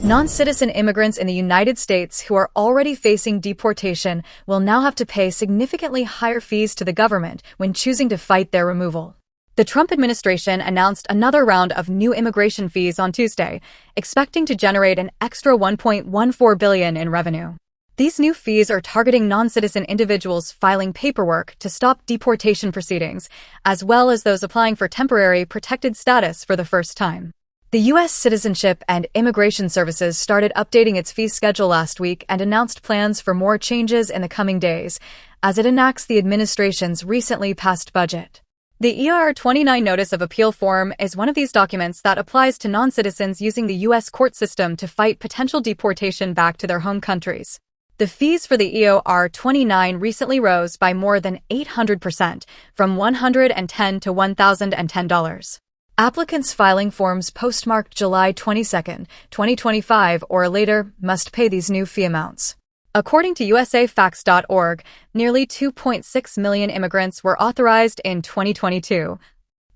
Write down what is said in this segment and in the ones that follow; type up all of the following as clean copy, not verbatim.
Non-citizen immigrants in the United States who are already facing deportation will now have to pay significantly higher fees to the government when choosing to fight their removal. The Trump administration announced another round of new immigration fees on Tuesday, expecting to generate an extra $1.14 billion in revenue. These new fees are targeting non-citizen individuals filing paperwork to stop deportation proceedings, as well as those applying for temporary protected status for the first time. The U.S. Citizenship and Immigration Services started updating its fee schedule last week and announced plans for more changes in the coming days, as it enacts the administration's recently passed budget. The ER-29 Notice of Appeal form is one of these documents that applies to non-citizens using the U.S. court system to fight potential deportation back to their home countries. The fees for the ER-29 recently rose by more than 800%, from $110 to $1,010. Applicants filing forms postmarked July 22, 2025 or later must pay these new fee amounts. According to usafacts.org, nearly 2.6 million immigrants were authorized in 2022.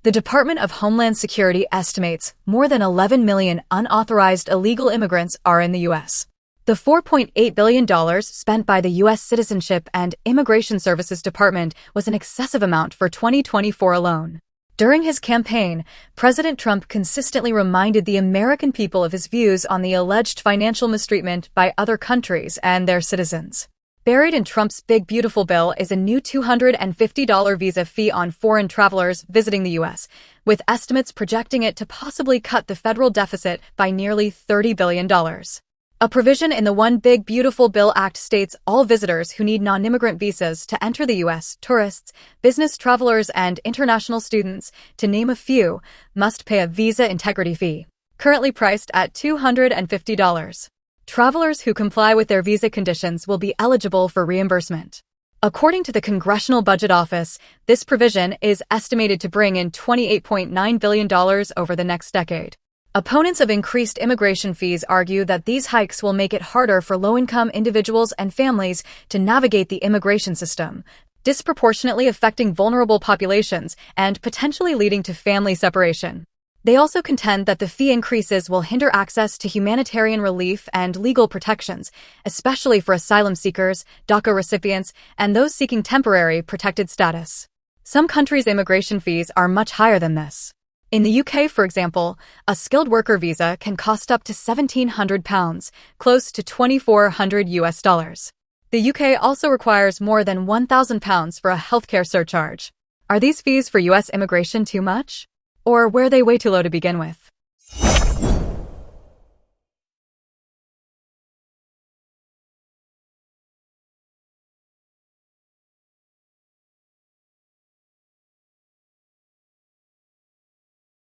The Department of Homeland Security estimates more than 11 million unauthorized illegal immigrants are in the U.S. The $4.8 billion spent by the U.S. Citizenship and Immigration Services Department was an excessive amount for 2024 alone. During his campaign, President Trump consistently reminded the American people of his views on the alleged financial mistreatment by other countries and their citizens. Buried in Trump's Big Beautiful Bill is a new $250 visa fee on foreign travelers visiting the U.S., with estimates projecting it to possibly cut the federal deficit by nearly $30 billion. A provision in the One Big Beautiful Bill Act states all visitors who need non-immigrant visas to enter the U.S., tourists, business travelers, and international students, to name a few, must pay a visa integrity fee, currently priced at $250. Travelers who comply with their visa conditions will be eligible for reimbursement. According to the Congressional Budget Office, this provision is estimated to bring in $28.9 billion over the next decade. Opponents of increased immigration fees argue that these hikes will make it harder for low-income individuals and families to navigate the immigration system, disproportionately affecting vulnerable populations and potentially leading to family separation. They also contend that the fee increases will hinder access to humanitarian relief and legal protections, especially for asylum seekers, DACA recipients, and those seeking temporary protected status. Some countries' immigration fees are much higher than this. In the UK, for example, a skilled worker visa can cost up to £1,700, close to $2,400. The UK also requires more than £1,000 for a healthcare surcharge. Are these fees for US immigration too much? Or were they way too low to begin with?